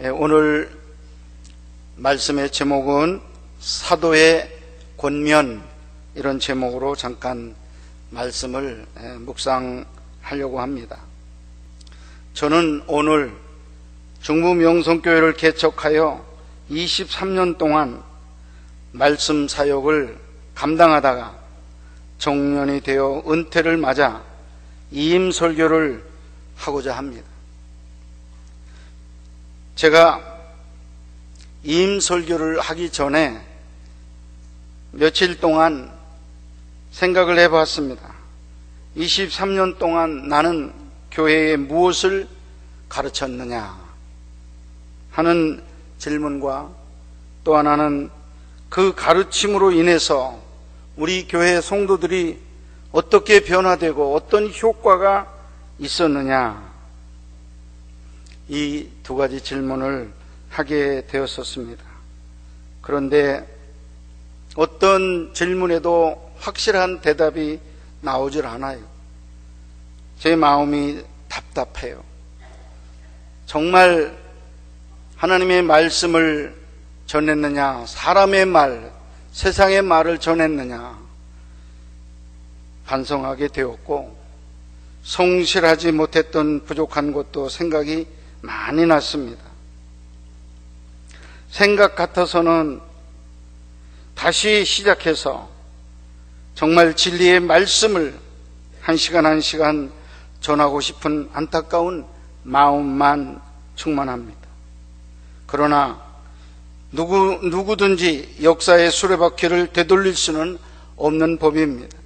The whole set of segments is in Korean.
오늘 말씀의 제목은 사도의 권면, 이런 제목으로 잠깐 말씀을 묵상하려고 합니다. 저는 오늘 중부명성교회를 개척하여 23년 동안 말씀 사역을 감당하다가 정년이 되어 은퇴를 맞아 이임 설교를 하고자 합니다. 제가 이임 설교를 하기 전에 며칠 동안 생각을 해봤습니다. 23년 동안 나는 교회에 무엇을 가르쳤느냐 하는 질문과 또 하나는 그 가르침으로 인해서 우리 교회 성도들이 어떻게 변화되고 어떤 효과가 있었느냐, 이 두 가지 질문을 하게 되었었습니다. 그런데 어떤 질문에도 확실한 대답이 나오질 않아요. 제 마음이 답답해요. 정말 하나님의 말씀을 전했느냐, 사람의 말, 세상의 말을 전했느냐 반성하게 되었고, 성실하지 못했던 부족한 것도 생각이 많이 났습니다. 생각 같아서는 다시 시작해서 정말 진리의 말씀을 한 시간 한 시간 전하고 싶은 안타까운 마음만 충만합니다. 그러나 누구든지 역사의 수레바퀴를 되돌릴 수는 없는 법입니다.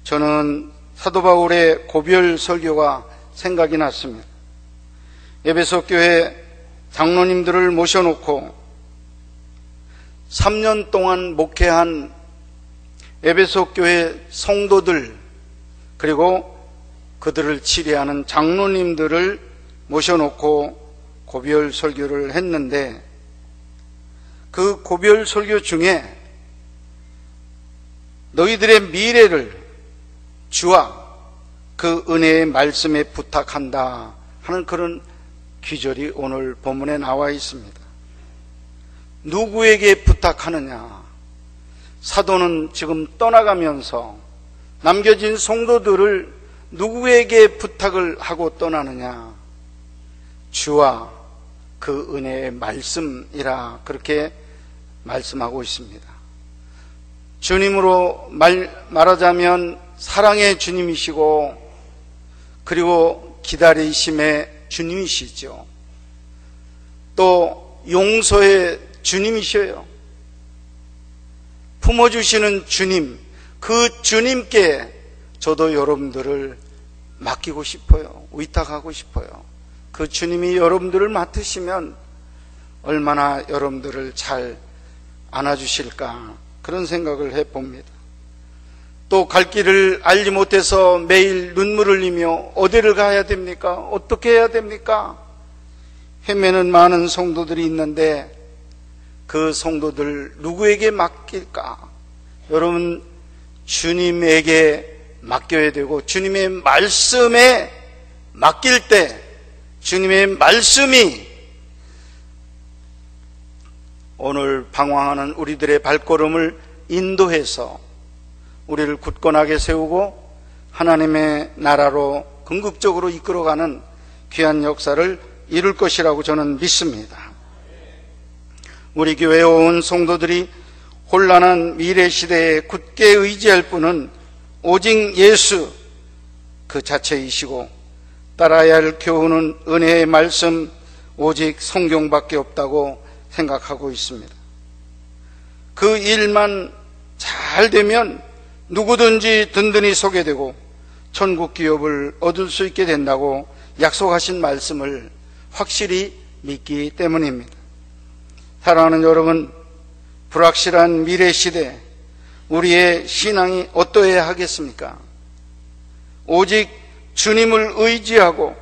저는 사도 바울의 고별 설교가 생각이 났습니다. 에베소 교회 장로님들을 모셔놓고 3년 동안 목회한 에베소 교회 성도들, 그리고 그들을 치리하는 장로님들을 모셔놓고 고별 설교를 했는데, 그 고별 설교 중에 너희들의 미래를 주와 그 은혜의 말씀에 부탁한다 하는 그런 귀절이 오늘 본문에 나와 있습니다. 누구에게 부탁하느냐? 사도는 지금 떠나가면서 남겨진 성도들을 누구에게 부탁을 하고 떠나느냐? 주와 그 은혜의 말씀이라 그렇게 말씀하고 있습니다. 주님으로 말하자면 사랑의 주님이시고, 그리고 기다리심의 주님이시죠. 또 용서의 주님이셔요. 품어주시는 주님, 그 주님께 저도 여러분들을 맡기고 싶어요. 위탁하고 싶어요. 그 주님이 여러분들을 맡으시면 얼마나 여러분들을 잘 안아주실까, 그런 생각을 해봅니다. 또 갈 길을 알지 못해서 매일 눈물을 흘리며 어디를 가야 됩니까? 어떻게 해야 됩니까? 헤매는 많은 성도들이 있는데 그 성도들 누구에게 맡길까? 여러분, 주님에게 맡겨야 되고, 주님의 말씀에 맡길 때 주님의 말씀이 오늘 방황하는 우리들의 발걸음을 인도해서 우리를 굳건하게 세우고 하나님의 나라로 궁극적으로 이끌어가는 귀한 역사를 이룰 것이라고 저는 믿습니다. 우리 교회에 온 성도들이 혼란한 미래 시대에 굳게 의지할 분은 오직 예수 그 자체이시고, 따라야 할 교훈은 은혜의 말씀, 오직 성경밖에 없다고 생각하고 있습니다. 그 일만 잘 되면 누구든지 든든히 서게 되고 천국 기업을 얻을 수 있게 된다고 약속하신 말씀을 확실히 믿기 때문입니다. 사랑하는 여러분, 불확실한 미래 시대 우리의 신앙이 어떠해야 하겠습니까? 오직 주님을 의지하고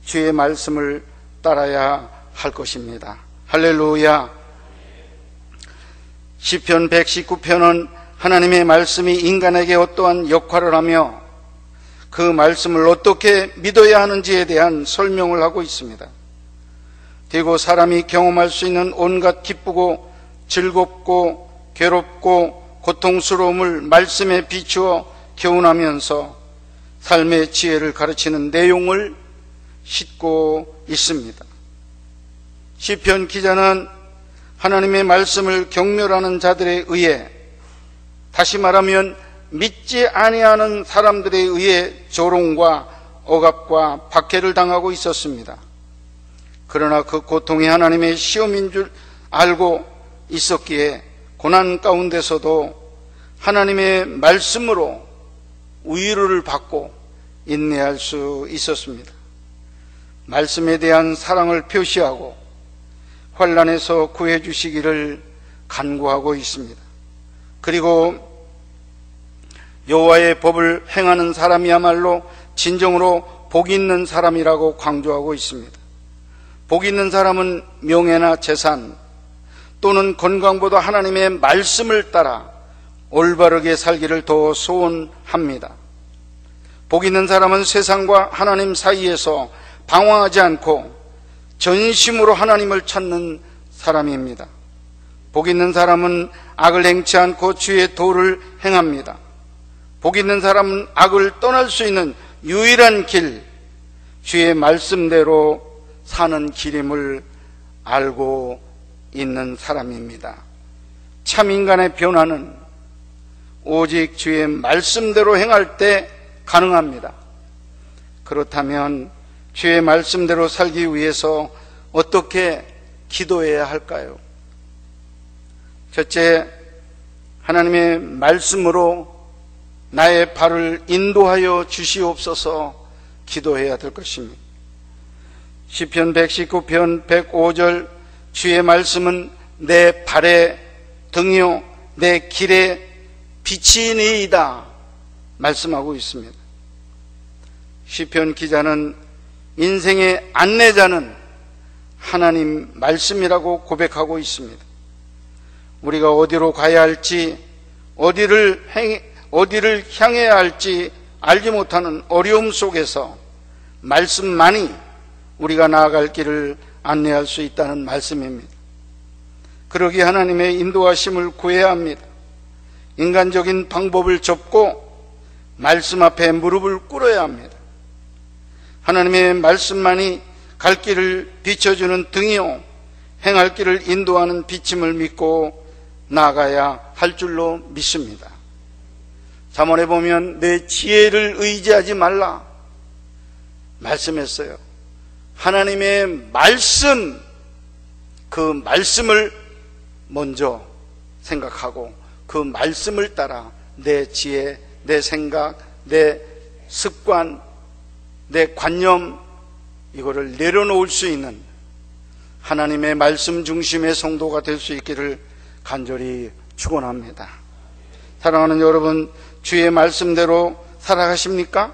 주의 말씀을 따라야 할 것입니다. 할렐루야. 시편 119편은 하나님의 말씀이 인간에게 어떠한 역할을 하며 그 말씀을 어떻게 믿어야 하는지에 대한 설명을 하고 있습니다. 되고 사람이 경험할 수 있는 온갖 기쁘고 즐겁고 괴롭고 고통스러움을 말씀에 비추어 교훈하면서 삶의 지혜를 가르치는 내용을 싣고 있습니다. 시편 기자는 하나님의 말씀을 경멸하는 자들에 의해, 다시 말하면 믿지 아니하는 사람들에 의해 조롱과 억압과 박해를 당하고 있었습니다. 그러나 그 고통이 하나님의 시험인 줄 알고 있었기에 고난 가운데서도 하나님의 말씀으로 위로를 받고 인내할 수 있었습니다. 말씀에 대한 사랑을 표시하고 환난에서 구해 주시기를 간구하고 있습니다. 그리고 여호와의 법을 행하는 사람이야말로 진정으로 복 있는 사람이라고 강조하고 있습니다. 복 있는 사람은 명예나 재산 또는 건강보다 하나님의 말씀을 따라 올바르게 살기를 더 소원합니다. 복 있는 사람은 세상과 하나님 사이에서 방황하지 않고 전심으로 하나님을 찾는 사람입니다. 복 있는 사람은 악을 행치 않고 주의 도를 행합니다. 복 있는 사람은 악을 떠날 수 있는 유일한 길, 주의 말씀대로 사는 길임을 알고 있는 사람입니다. 참 인간의 변화는 오직 주의 말씀대로 행할 때 가능합니다. 그렇다면 주의 말씀대로 살기 위해서 어떻게 기도해야 할까요? 첫째, 하나님의 말씀으로 나의 발을 인도하여 주시옵소서 기도해야 될 것입니다. 시편 119편 105절, 주의 말씀은 내 발의 등이요 내 길의 빛이니이다 말씀하고 있습니다. 시편 기자는 인생의 안내자는 하나님 말씀이라고 고백하고 있습니다. 우리가 어디로 가야 할지, 어디를 향해야 할지 알지 못하는 어려움 속에서 말씀만이 우리가 나아갈 길을 안내할 수 있다는 말씀입니다. 그러기에 하나님의 인도하심을 구해야 합니다. 인간적인 방법을 접고 말씀 앞에 무릎을 꿇어야 합니다. 하나님의 말씀만이 갈 길을 비춰주는 등이요 행할 길을 인도하는 비침을 믿고 나아가야 할 줄로 믿습니다. 잠언에 보면 내 지혜를 의지하지 말라 말씀했어요. 하나님의 말씀, 그 말씀을 먼저 생각하고 그 말씀을 따라 내 지혜, 내 생각, 내 습관, 내 관념, 이거를 내려놓을 수 있는 하나님의 말씀 중심의 성도가 될 수 있기를 간절히 축원합니다. 사랑하는 여러분, 주의 말씀대로 살아가십니까?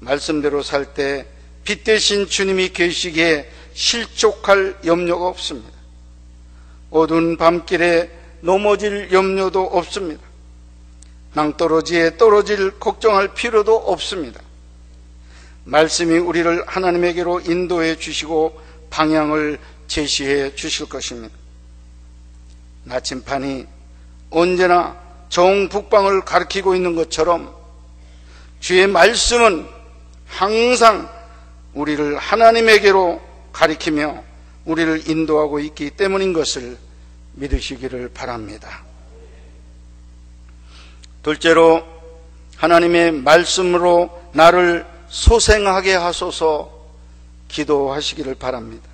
말씀대로 살 때 빛 대신 주님이 계시기에 실족할 염려가 없습니다. 어두운 밤길에 넘어질 염려도 없습니다. 낭떠러지에 떨어질 걱정할 필요도 없습니다. 말씀이 우리를 하나님에게로 인도해 주시고 방향을 제시해 주실 것입니다. 나침판이 언제나 정북방을 가리키고 있는 것처럼 주의 말씀은 항상 우리를 하나님에게로 가리키며 우리를 인도하고 있기 때문인 것을 믿으시기를 바랍니다. 둘째로, 하나님의 말씀으로 나를 소생하게 하소서 기도하시기를 바랍니다.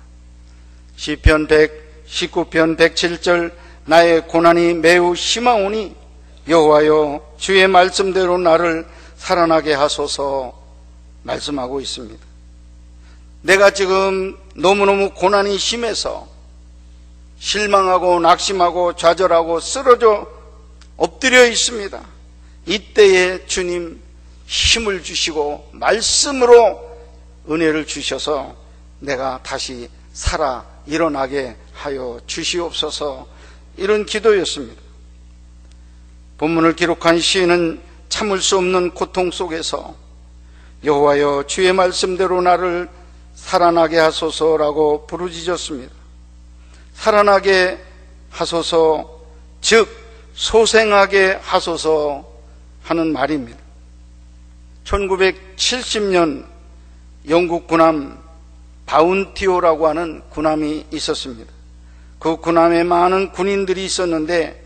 시편 119편 107절, 나의 고난이 매우 심하오니 여호와여 주의 말씀대로 나를 살아나게 하소서 말씀하고 있습니다. 내가 지금 너무너무 고난이 심해서 실망하고 낙심하고 좌절하고 쓰러져 엎드려 있습니다. 이때에 주님 힘을 주시고 말씀으로 은혜를 주셔서 내가 다시 살아 일어나게 하여 주시옵소서, 이런 기도였습니다. 본문을 기록한 시인은 참을 수 없는 고통 속에서 여호와여 주의 말씀대로 나를 살아나게 하소서라고 부르짖었습니다. 살아나게 하소서, 즉 소생하게 하소서 하는 말입니다. 1970년 영국 군함 바운티오라고 하는 군함이 있었습니다. 그 군함에 많은 군인들이 있었는데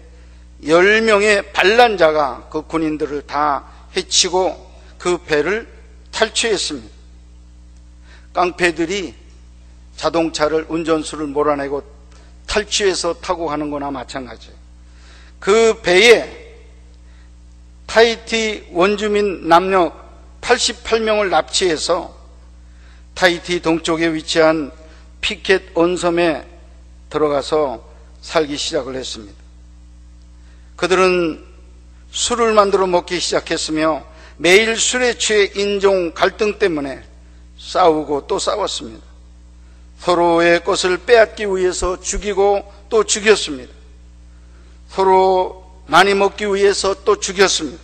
10명의 반란자가 그 군인들을 다 해치고 그 배를 탈취했습니다. 깡패들이 자동차를, 운전수를 몰아내고 탈취해서 타고 가는 거나 마찬가지예요. 그 배에 타히티 원주민 남녀 88명을 납치해서 타히티 동쪽에 위치한 피켓 온섬에 들어가서 살기 시작을 했습니다. 그들은 술을 만들어 먹기 시작했으며 매일 술에 취해 인종 갈등 때문에 싸우고 또 싸웠습니다. 서로의 것을 빼앗기 위해서 죽이고 또 죽였습니다. 서로 많이 먹기 위해서 또 죽였습니다.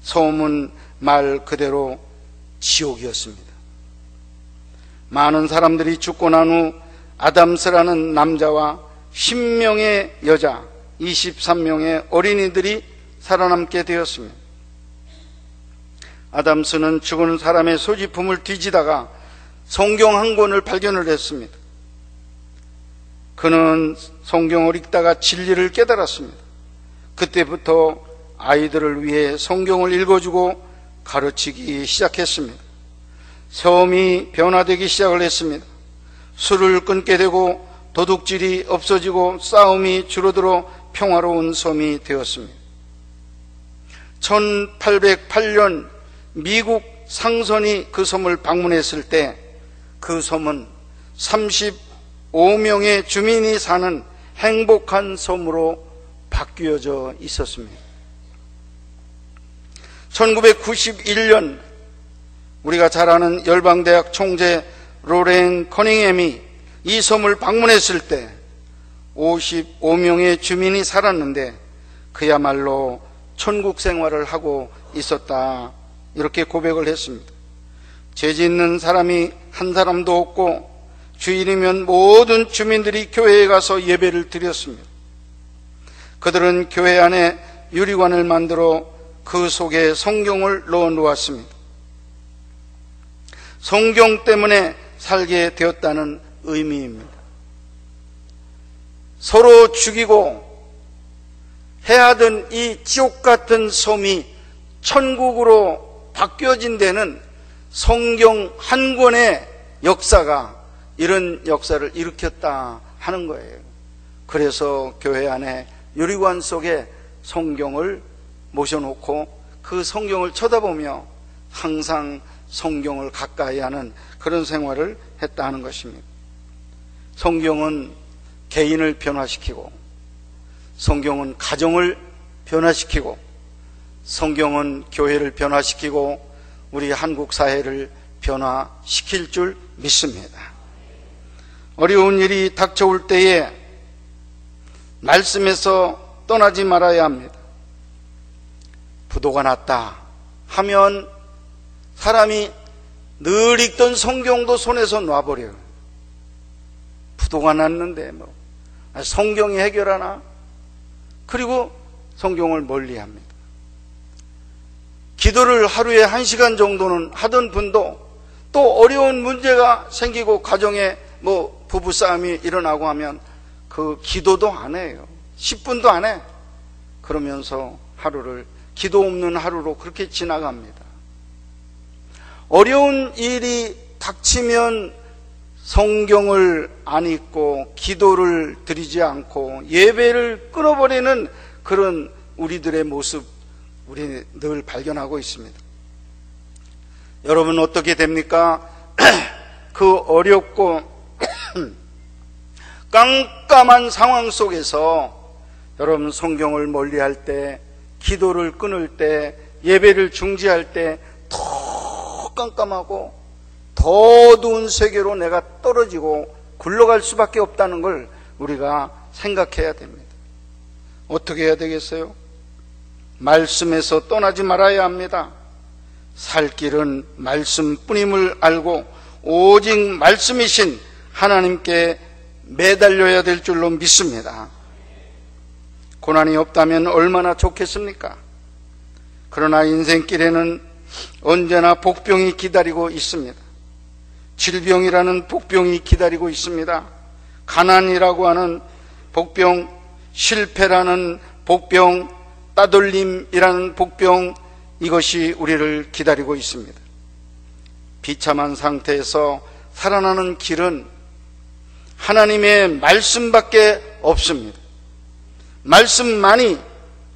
소음은 말 그대로 지옥이었습니다. 많은 사람들이 죽고 난 후 아담스라는 남자와 10명의 여자, 23명의 어린이들이 살아남게 되었습니다. 아담스는 죽은 사람의 소지품을 뒤지다가 성경 한 권을 발견을 했습니다. 그는 성경을 읽다가 진리를 깨달았습니다. 그때부터 아이들을 위해 성경을 읽어주고 가르치기 시작했습니다. 섬이 변화되기 시작을 했습니다. 술을 끊게 되고 도둑질이 없어지고 싸움이 줄어들어 평화로운 섬이 되었습니다. 1808년 미국 상선이 그 섬을 방문했을 때 그 섬은 35명의 주민이 사는 행복한 섬으로 바뀌어져 있었습니다. 1991년 우리가 잘 아는 열방대학 총재 로렌 커닝햄이 이 섬을 방문했을 때 55명의 주민이 살았는데 그야말로 천국 생활을 하고 있었다, 이렇게 고백을 했습니다. 죄 짓는 사람이 한 사람도 없고 주일이면 모든 주민들이 교회에 가서 예배를 드렸습니다. 그들은 교회 안에 유리관을 만들어 그 속에 성경을 넣어 놓았습니다. 성경 때문에 살게 되었다는 의미입니다. 서로 죽이고 해하던 이 지옥 같은 섬이 천국으로 바뀌어진 데는 성경 한 권의 역사가 이런 역사를 일으켰다 하는 거예요. 그래서 교회 안에 유리관 속에 성경을 모셔놓고 그 성경을 쳐다보며 항상 성경을 가까이 하는 그런 생활을 했다 하는 것입니다. 성경은 개인을 변화시키고, 성경은 가정을 변화시키고, 성경은 교회를 변화시키고 우리 한국 사회를 변화시킬 줄 믿습니다. 어려운 일이 닥쳐올 때에 말씀에서 떠나지 말아야 합니다. 부도가 났다 하면 사람이 늘 읽던 성경도 손에서 놔버려요. 부도가 났는데 성경이 해결하나? 그리고 성경을 멀리합니다. 기도를 하루에 1시간 정도는 하던 분도 또 어려운 문제가 생기고 가정에 부부싸움이 일어나고 하면 그 기도도 안 해요. 10분도 안 해. 그러면서 하루를 기도 없는 하루로 그렇게 지나갑니다. 어려운 일이 닥치면 성경을 안 읽고 기도를 드리지 않고 예배를 끊어버리는 그런 우리들의 모습, 우리 늘 발견하고 있습니다. 여러분 어떻게 됩니까? 그 어렵고 깜깜한 상황 속에서 여러분 성경을 멀리할 때, 기도를 끊을 때, 예배를 중지할 때 더 깜깜하고 더 어두운 세계로 내가 떨어지고 굴러갈 수밖에 없다는 걸 우리가 생각해야 됩니다. 어떻게 해야 되겠어요? 말씀에서 떠나지 말아야 합니다. 살 길은 말씀뿐임을 알고 오직 말씀이신 하나님께 매달려야 될 줄로 믿습니다. 고난이 없다면 얼마나 좋겠습니까? 그러나 인생길에는 언제나 복병이 기다리고 있습니다. 질병이라는 복병이 기다리고 있습니다. 가난이라고 하는 복병, 실패라는 복병, 따돌림이라는 복병, 이것이 우리를 기다리고 있습니다. 비참한 상태에서 살아나는 길은 하나님의 말씀밖에 없습니다. 말씀만이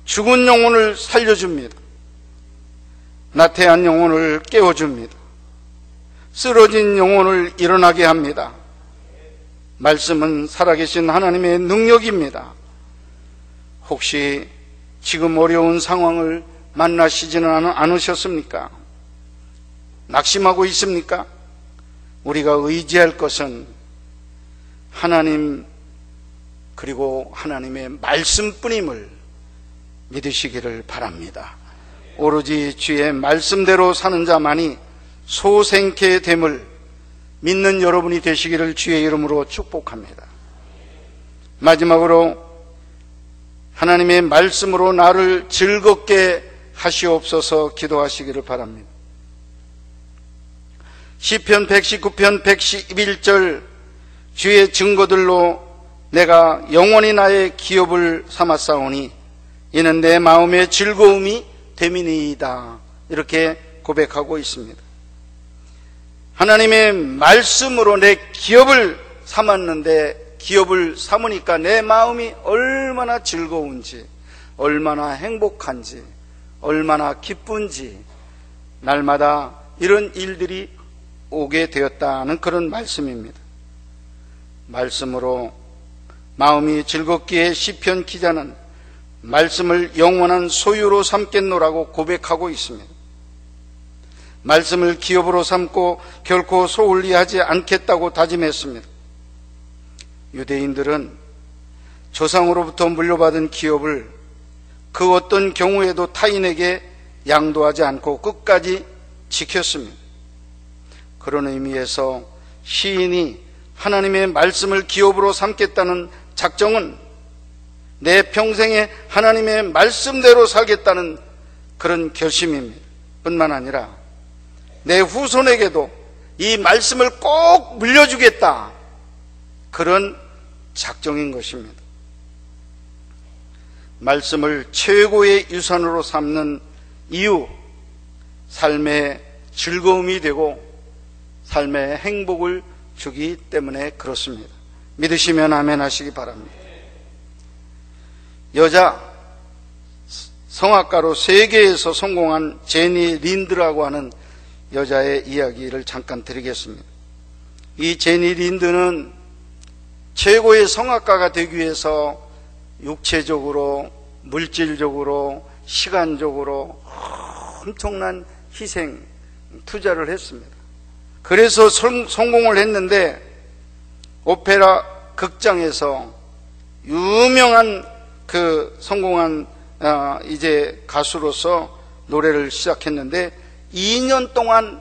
죽은 영혼을 살려줍니다. 나태한 영혼을 깨워줍니다. 쓰러진 영혼을 일어나게 합니다. 말씀은 살아계신 하나님의 능력입니다. 혹시 지금 어려운 상황을 만나시지는 않으셨습니까? 낙심하고 있습니까? 우리가 의지할 것은 하나님 그리고 하나님의 말씀뿐임을 믿으시기를 바랍니다. 오로지 주의 말씀대로 사는 자만이 소생케 됨을 믿는 여러분이 되시기를 주의 이름으로 축복합니다. 마지막으로 하나님의 말씀으로 나를 즐겁게 하시옵소서 기도하시기를 바랍니다. 시편 119편 111절 주의 증거들로 내가 영원히 나의 기업을 삼았사오니 이는 내 마음의 즐거움이 됨이니이다. 이렇게 고백하고 있습니다. 하나님의 말씀으로 내 기업을 삼았는데 기업을 삼으니까 내 마음이 얼마나 즐거운지, 얼마나 행복한지, 얼마나 기쁜지 날마다 이런 일들이 오게 되었다는 그런 말씀입니다. 말씀으로 마음이 즐겁기에 시편 기자는 말씀을 영원한 소유로 삼겠노라고 고백하고 있습니다. 말씀을 기업으로 삼고 결코 소홀히하지 않겠다고 다짐했습니다. 유대인들은 조상으로부터 물려받은 기업을 그 어떤 경우에도 타인에게 양도하지 않고 끝까지 지켰습니다. 그런 의미에서 시인이 하나님의 말씀을 기업으로 삼겠다는 작정은 내 평생에 하나님의 말씀대로 살겠다는 그런 결심입니다. 뿐만 아니라 내 후손에게도 이 말씀을 꼭 물려주겠다, 그런 작정인 것입니다. 말씀을 최고의 유산으로 삼는 이유, 삶의 즐거움이 되고 삶의 행복을 주기 때문에 그렇습니다. 믿으시면 아멘 하시기 바랍니다. 여자 성악가로 세계에서 성공한 제니 린드라고 하는 여자의 이야기를 잠깐 드리겠습니다. 이 제니 린드는 최고의 성악가가 되기 위해서 육체적으로, 물질적으로, 시간적으로 엄청난 희생, 투자를 했습니다. 그래서 성공을 했는데 오페라 극장에서 유명한 그 성공한 이제 가수로서 노래를 시작했는데 2년 동안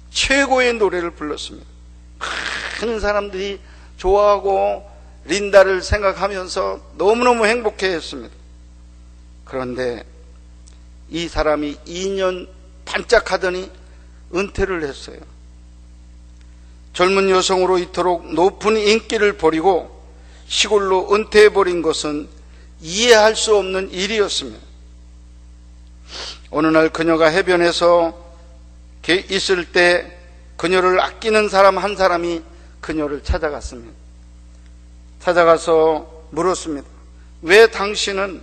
최고의 노래를 불렀습니다. 많은 사람들이 좋아하고 린다를 생각하면서 너무너무 행복해했습니다. 그런데 이 사람이 2년 반짝하더니 은퇴를 했어요. 젊은 여성으로 이토록 높은 인기를 버리고 시골로 은퇴해버린 것은 이해할 수 없는 일이었습니다. 어느 날 그녀가 해변에서 있을 때 그녀를 아끼는 사람 한 사람이 그녀를 찾아갔습니다. 찾아가서 물었습니다. 왜 당신은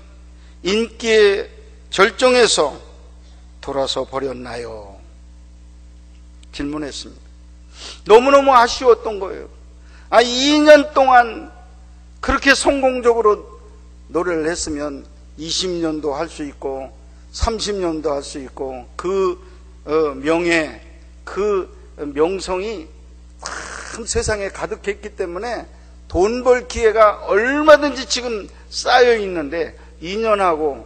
인기의 절정에서 돌아서 버렸나요? 질문했습니다. 너무너무 아쉬웠던 거예요. 2년 동안 그렇게 성공적으로 노래를 했으면 20년도 할 수 있고 30년도 할 수 있고 그 명예, 그 명성이 참 세상에 가득했기 때문에 돈 벌 기회가 얼마든지 지금 쌓여 있는데 2년하고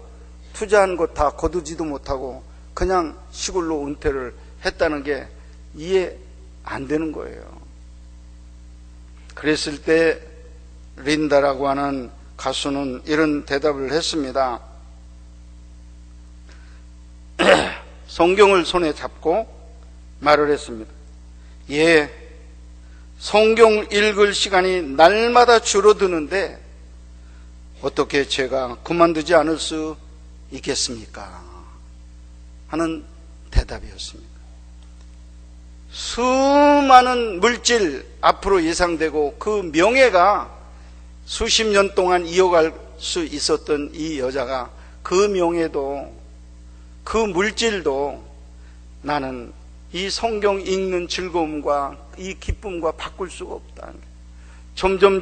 투자한 것 다 거두지도 못하고 그냥 시골로 은퇴를 했다는 게 이해 안 되는 거예요. 그랬을 때 린다라고 하는 가수는 이런 대답을 했습니다. 성경을 손에 잡고 말을 했습니다. 예, 성경 읽을 시간이 날마다 줄어드는데 어떻게 제가 그만두지 않을 수 있겠습니까? 하는 대답이었습니다. 수많은 물질 앞으로 예상되고 그 명예가 수십 년 동안 이어갈 수 있었던 이 여자가 그 명예도 그 물질도 나는 이 성경 읽는 즐거움과 이 기쁨과 바꿀 수가 없다. 점점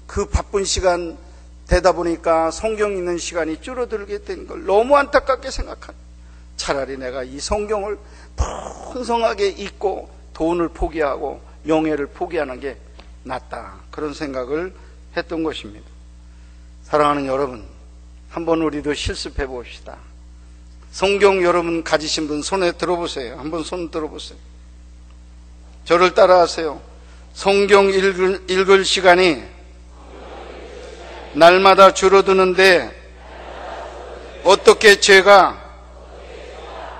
그 바쁜 시간 되다 보니까 성경 읽는 시간이 줄어들게 된 걸 너무 안타깝게 생각합니다. 차라리 내가 이 성경을 풍성하게 읽고 돈을 포기하고 명예를 포기하는 게 낫다. 그런 생각을 했던 것입니다. 사랑하는 여러분, 한번 우리도 실습해 봅시다. 성경 여러분 가지신 분 손에 들어보세요. 한번 손 들어보세요. 저를 따라하세요. 성경 읽을 시간이 날마다 줄어드는데 어떻게 제가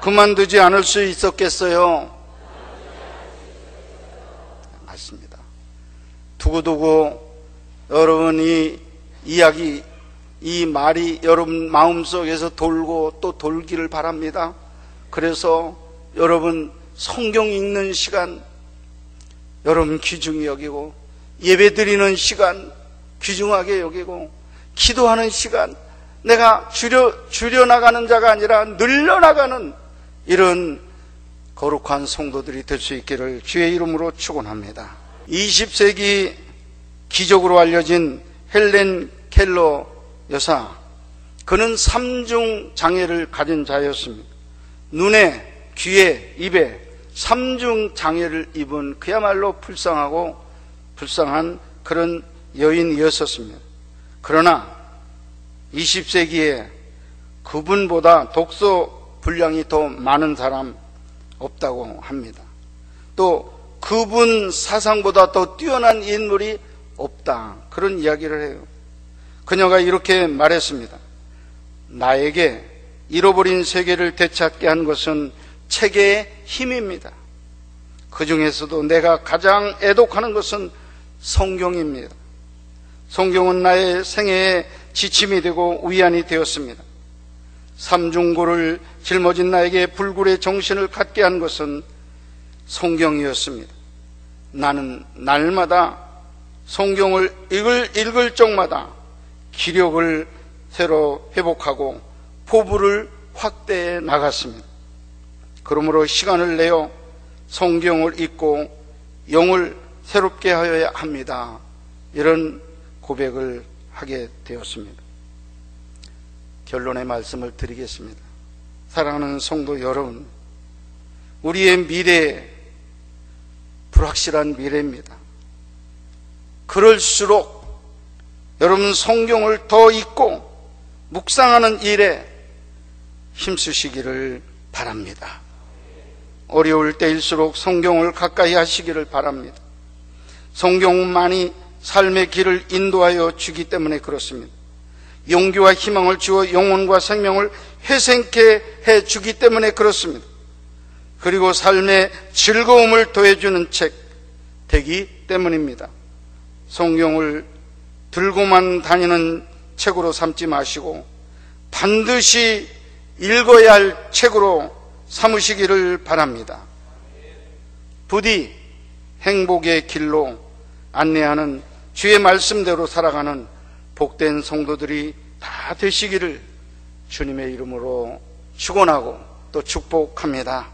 그만두지 않을 수 있었겠어요? 맞습니다. 두고두고 여러분이 이야기, 이 말이 여러분 마음속에서 돌고 또 돌기를 바랍니다. 그래서 여러분 성경 읽는 시간 여러분 귀중히 여기고, 예배 드리는 시간 귀중하게 여기고, 기도하는 시간 내가 줄여나가는 자가 아니라 늘려나가는 이런 거룩한 성도들이 될 수 있기를 주의 이름으로 축원합니다. 20세기 기적으로 알려진 헬렌 켈러 여사, 그는 3중 장애를 가진 자였습니다. 눈에, 귀에, 입에 3중 장애를 입은 그야말로 불쌍한 그런 여인이었었습니다. 그러나 20세기에 그분보다 독서 분량이 더 많은 사람 없다고 합니다. 또 그분 사상보다 더 뛰어난 인물이 없다, 그런 이야기를 해요. 그녀가 이렇게 말했습니다. 나에게 잃어버린 세계를 되찾게 한 것은 책의 힘입니다. 그 중에서도 내가 가장 애독하는 것은 성경입니다. 성경은 나의 생애에 지침이 되고 위안이 되었습니다. 삼중고를 짊어진 나에게 불굴의 정신을 갖게 한 것은 성경이었습니다. 나는 날마다 성경을 읽을 적마다 기력을 새로 회복하고 포부를 확대해 나갔습니다. 그러므로 시간을 내어 성경을 읽고 영을 새롭게 하여야 합니다. 이런 고백을 하게 되었습니다. 결론의 말씀을 드리겠습니다. 사랑하는 성도 여러분, 우리의 미래 불확실한 미래입니다. 그럴수록 여러분 성경을 더 읽고 묵상하는 일에 힘쓰시기를 바랍니다. 어려울 때일수록 성경을 가까이 하시기를 바랍니다. 성경만이 삶의 길을 인도하여 주기 때문에 그렇습니다. 용기와 희망을 주어 영혼과 생명을 회생케 해주기 때문에 그렇습니다. 그리고 삶의 즐거움을 더해주는 책 되기 때문입니다. 성경을 들고만 다니는 책으로 삼지 마시고 반드시 읽어야 할 책으로 삼으시기를 바랍니다. 부디 행복의 길로 안내하는 주의 말씀대로 살아가는 복된 성도들이 다 되시기를 주님의 이름으로 축원하고 또 축복합니다.